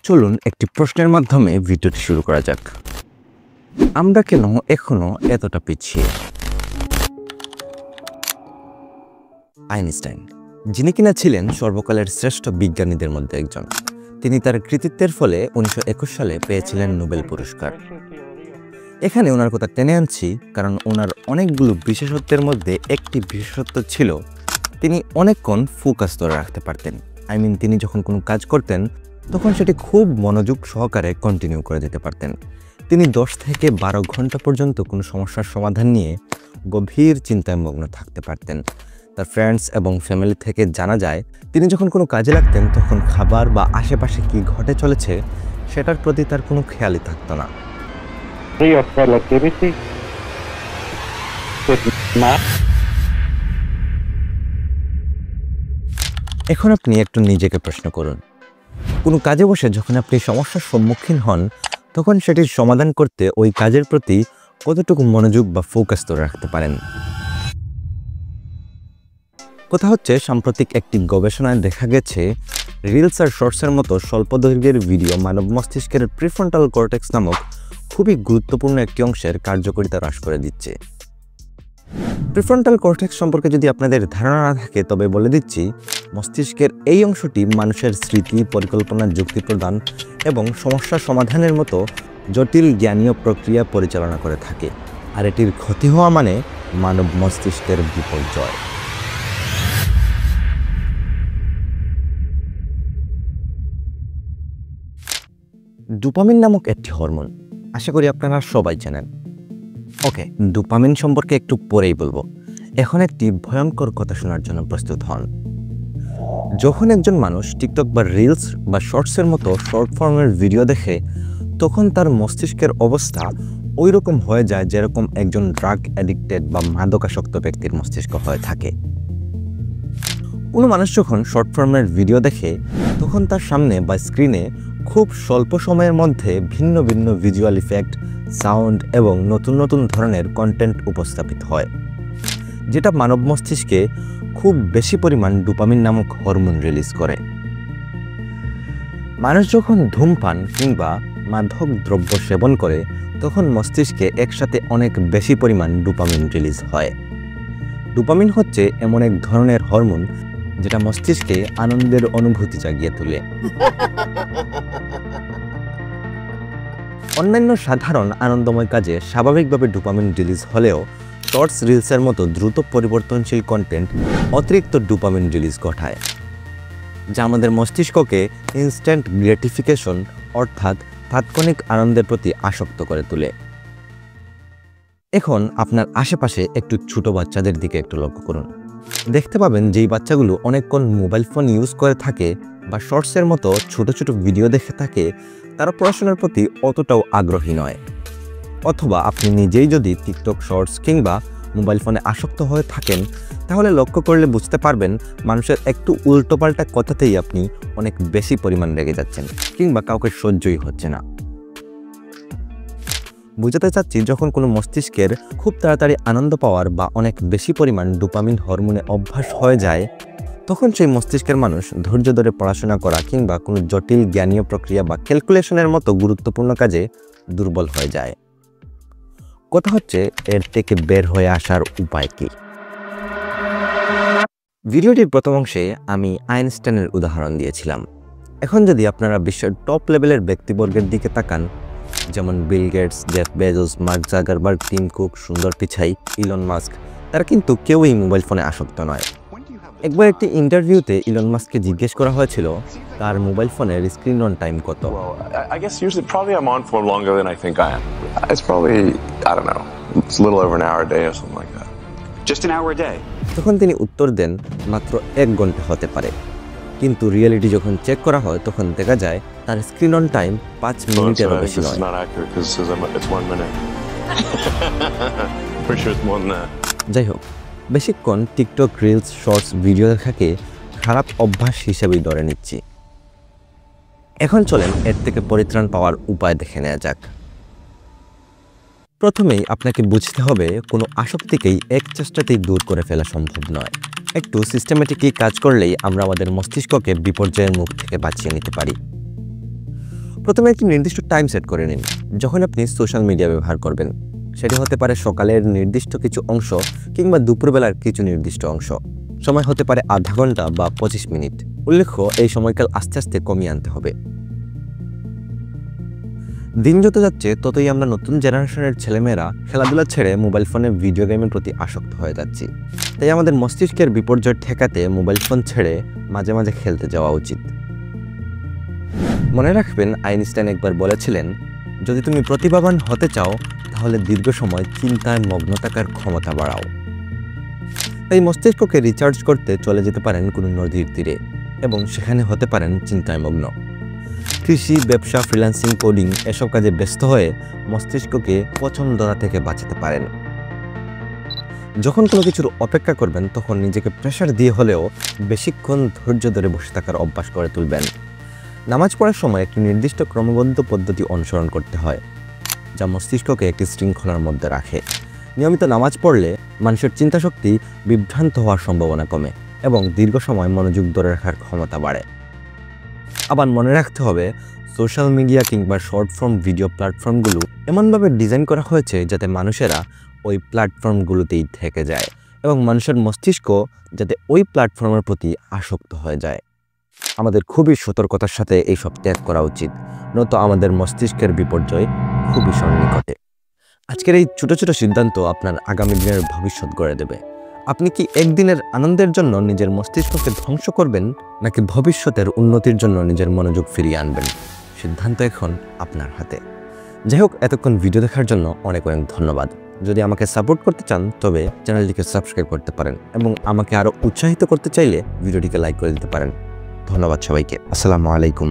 চলুন একটি প্রশ্নের মাধ্যমে ভিডিওটি শুরু করা যাক। আমরা কেন এখনো এতটা পিছিয়ে? আইনস্টাইন, যিনি কিনা ছিলেন সর্বকালের শ্রেষ্ঠ বিজ্ঞানীদের মধ্যে একজন, তিনি তার কৃতিত্বের ফলে 1921 সালে পেয়েছিলেন নোবেল পুরস্কার। এখানে ওনার কথা টেনে আনছি কারণ ওনার অনেকগুলো বিশেষত্বের মধ্যে একটি বিশেষত্ব ছিল তিনি অনেকক্ষণ ফোকাস ধরে রাখতে পারতেন। তিনি যখন কোনো কাজ করতেন তখন সেটি খুব মনোযোগ সহকারে কন্টিনিউ করে যেতে পারতেন। তিনি 10 থেকে 12 ঘন্টা পর্যন্ত কোনো সমস্যার সমাধান নিয়ে গভীর চিন্তায় মগ্ন থাকতে পারতেন। তার ফ্রেন্ডস এবং ফ্যামিলি থেকে জানা যায় তিনি যখন কোনো কাজে লাগতেন তখন খাবার বা আশেপাশে কী ঘটে চলেছে সেটার প্রতি তার কোনো খেয়ালই থাকতো না। এখন আপনি একটু নিজেকে প্রশ্ন করুন, কোনো কাজে বসে যখন আপনি সমস্যার সম্মুখীন হন তখন সেটির সমাধান করতে ওই কাজের প্রতি কতটুকু মনোযোগ বা ফোকাস ধরে রাখতে পারেন? কথা হচ্ছে, সাম্প্রতিক একটি গবেষণায় দেখা গেছে রিলস আর শর্টসের মতো স্বল্প দৈর্ঘ্যের ভিডিও মানব মস্তিষ্কের প্রিফ্রন্টাল কর্টেক্স নামক খুবই গুরুত্বপূর্ণ একটি অংশের কার্যকারিতা হ্রাস করে দিচ্ছে। প্রিফ্রন্টাল কর্টেক্স সম্পর্কে যদি আপনাদের ধারণা না থাকে তবে বলে দিচ্ছি, মস্তিষ্কের এই অংশটি মানুষের স্মৃতি, পরিকল্পনা, যুক্তি প্রদান এবং সমস্যা সমাধানের মতো জটিল জ্ঞানীয় প্রক্রিয়া পরিচালনা করে থাকে। আর এটির ক্ষতি হওয়া মানে মানব মস্তিষ্কের বিপর্যয়। ডোপামিন নামক একটি হরমোন, আশা করি আপনারা সবাই জানেন। ওকে, ডোপামিন সম্পর্কে একটু পরেই বলবো। এখন একটি ভয়ঙ্কর কথা শোনার জন্য প্রস্তুত হন। যখন একজন মানুষ টিকটক বা রিলস বা শর্টসের মতো শর্ট ফর্মের ভিডিও দেখে তখন তার মস্তিষ্কের অবস্থা ওই রকম হয়ে যায় যেরকম একজন ড্রাগ অ্যাডিক্টেড বা মাদকাসক্ত ব্যক্তির মস্তিষ্ক হয়ে থাকে। কোনো মানুষ যখন শর্ট ফর্মের ভিডিও দেখে তখন তার সামনে বা স্ক্রিনে খুব স্বল্প সময়ের মধ্যে ভিন্ন ভিন্ন ভিজুয়াল ইফেক্ট, সাউন্ড এবং নতুন নতুন ধরনের কন্টেন্ট উপস্থাপিত হয়, যেটা মানব মস্তিষ্কে খুব বেশি পরিমাণ ডোপামিন নামক হরমোন রিলিজ করে। মানুষ যখন ধূমপান কিংবা মাদক দ্রব্য সেবন করে তখন মস্তিষ্কে একসাথে অনেক বেশি পরিমাণ ডোপামিন রিলিজ হয়। ডোপামিন হচ্ছে এমন এক ধরনের হরমোন যেটা মস্তিষ্কে আনন্দের অনুভূতি জাগিয়ে তোলে। অন্যান্য সাধারণ আনন্দময় কাজে স্বাভাবিকভাবে ডোপামিন রিলিজ হলেও শর্টস, রিলসের মতো দ্রুত পরিবর্তনশীল কন্টেন্ট অতিরিক্ত ডোপামিন রিলিজ ঘটায়, যা আমাদের মস্তিষ্ককে ইনস্ট্যান্ট গ্র্যাটিফিকেশন অর্থাৎ তাৎক্ষণিক আনন্দের প্রতি আসক্ত করে তোলে। এখন আপনার আশেপাশে একটু ছোট বাচ্চাদের দিকে একটু লক্ষ্য করুন। দেখতে পাবেন যেই বাচ্চাগুলো অনেকক্ষণ মোবাইল ফোন ইউজ করে থাকে বা শর্টসের মতো ছোট ছোট ভিডিও দেখে থাকে তারা পড়াশোনার প্রতি অতটাও আগ্রহী নয়। অথবা আপনি নিজেই যদি টিকটক, শর্টস কিংবা মোবাইল ফোনে আসক্ত হয়ে থাকেন তাহলে লক্ষ্য করলে বুঝতে পারবেন মানুষের একটু উল্টোপাল্টা কথাতেই আপনি অনেক বেশি পরিমাণ রেগে যাচ্ছেন কিংবা কাউকে সহ্যই হচ্ছে না। বুঝাতে চাচ্ছি, যখন কোনো মস্তিষ্কের খুব তাড়াতাড়ি আনন্দ পাওয়ার বা অনেক বেশি পরিমাণ ডোপামিন হরমোনে অভ্যাস হয়ে যায় তখন সেই মস্তিষ্কের মানুষ ধৈর্য ধরে পড়াশোনা করা কিংবা কোনো জটিল জ্ঞানীয় প্রক্রিয়া বা ক্যালকুলেশনের মতো গুরুত্বপূর্ণ কাজে দুর্বল হয়ে যায়। কথা হচ্ছে, এর থেকে বের হয়ে আসার উপায় কি? ভিডিওটির প্রথম অংশে আমি আইনস্টাইনের উদাহরণ দিয়েছিলাম। এখন যদি আপনারা বিশ্বের টপ লেভেলের ব্যক্তিবর্গের দিকে তাকান, যেমন Bill Gates, Jeff Bezos, Mark Zuckerberg, Tim Cook, Sundar Pichai, Elon Musk, তারা কিন্তু কেউই মোবাইল ফোনে আসক্ত নয়। একবার একটি ইন্টারভিউতে ইলন মাস্ককে জিজ্ঞেস করা হয়েছিল তার মোবাইল ফোনের স্ক্রিন অন টাইম কত। I guess usually probably I'm on for longer than I think I am. It's probably, I don't know, it's a little over an hour a day or something like that. Just an hour a day? তখন তিনি উত্তর দেন মাত্র 1 ঘন্টা হতে পারে, কিন্তু reality যখন check করা হয় তখন দেখা যায় তার স্ক্রিন অন টাইম 5 মিনিটেরও বেশি নয়। It's not accurate because it's 1 minute. Pretty sure it's more than that. যাই হোক, বেশিক্ষণ টিকটক, রিলস, শর্টস ভিডিও দেখাকে খারাপ অভ্যাস হিসেবেই ধরে নিচ্ছি। এখন চলেন এর থেকে পরিত্রাণ পাওয়ার উপায় দেখে নেওয়া যাক। প্রথমেই আপনাকে বুঝতে হবে কোনো আসক্তিকেই এক চেষ্টাতেই দূর করে ফেলা সম্ভব নয়। একটু সিস্টেমেটিকলি কাজ করলেই আমরা আমাদের মস্তিষ্ককে বিপর্যয়ের মুখ থেকে বাঁচিয়ে নিতে পারি। প্রথমে একটি নির্দিষ্ট টাইম সেট করে নিন যখন আপনি সোশ্যাল মিডিয়া ব্যবহার করবেন। সেটি হতে পারে সকালের নির্দিষ্ট কিছু অংশ কিংবা দুপুরবেলার কিছু নির্দিষ্ট অংশ। সময় হতে পারে আধা ঘন্টা বা 25 মিনিট। উল্লেখ্য, এই সময়কাল আস্তে আস্তে কমিয়ে আনতে হবে। দিন যত যাচ্ছে ততই আমরা নতুন জেনারেশনের ছেলেমেয়েরা খেলাধুলা ছেড়ে মোবাইল ফোনে ভিডিও গেমের প্রতি আসক্ত হয়ে যাচ্ছি। তাই আমাদের মস্তিষ্কের বিপর্যয় ঠেকাতে মোবাইল ফোন ছেড়ে মাঝে মাঝে খেলতে যাওয়া উচিত। মনে রাখবেন, আইনস্টাইন একবার বলেছিলেন, যদি তুমি প্রতিভাবান হতে চাও তাহলে দীর্ঘ সময় চিন্তায় মগ্ন থাকার ক্ষমতা বাড়াও। তাই মস্তিষ্ককে রিচার্জ করতে চলে যেতে পারেন কোনো নদীর তীরে এবং সেখানে হতে পারেন চিন্তায় মগ্ন। কৃষি, ব্যবসা, ফ্রিল্যান্সিং, কোডিং এসব কাজে ব্যস্ত হয়ে মস্তিষ্ককে পছন্দতা থেকে বাঁচাতে পারেন। যখন কোনো কিছুর অপেক্ষা করবেন তখন নিজেকে প্রেশার দিয়ে হলেও বেশিক্ষণ ধৈর্য ধরে বসে থাকার অভ্যাস করে তুলবেন। নামাজ পড়ার সময় একটি নির্দিষ্ট ক্রমবদ্ধ পদ্ধতি অনুসরণ করতে হয়, যা মস্তিষ্ককে একটি শৃঙ্খলার মধ্যে রাখে। নিয়মিত নামাজ পড়লে মানুষের চিন্তাশক্তি বিভ্রান্ত হওয়ার সম্ভাবনা কমে এবং দীর্ঘ সময় মনোযোগ ধরে রাখার ক্ষমতা বাড়ে। আবার মনে রাখতে হবে, সোশ্যাল মিডিয়া কিংবা শর্ট ফর্ম ভিডিও প্ল্যাটফর্মগুলো এমনভাবে ডিজাইন করা হয়েছে যাতে মানুষেরা ওই প্ল্যাটফর্মগুলোতেই থেকে যায় এবং মানুষের মস্তিষ্ক যাতে ওই প্ল্যাটফর্মের প্রতি আসক্ত হয়ে যায়। আমাদের খুবই সতর্কতার সাথে এইসব ত্যাগ করা উচিত, নয়তো আমাদের মস্তিষ্কের বিপর্যয় খুবই সন্নিকটে। আজকের এই ছোট ছোট সিদ্ধান্ত আপনার আগামী দিনের ভবিষ্যৎ গড়ে দেবে। আপনি কি একদিনের আনন্দের জন্য নিজের মস্তিষ্ককে ধ্বংস করবেন, নাকি ভবিষ্যতের উন্নতির জন্য নিজের মনোযোগ ফিরিয়ে আনবেন? সিদ্ধান্ত এখন আপনার হাতে। যাই হোক, এতক্ষণ ভিডিও দেখার জন্য অনেক অনেক ধন্যবাদ। যদি আমাকে সাপোর্ট করতে চান তবে চ্যানেলটিকে সাবস্ক্রাইব করতে পারেন এবং আমাকে আরও উৎসাহিত করতে চাইলে ভিডিওটিকে লাইক করে দিতে পারেন। ধন্যবাদ সবাইকে। আসসালামু আলাইকুম।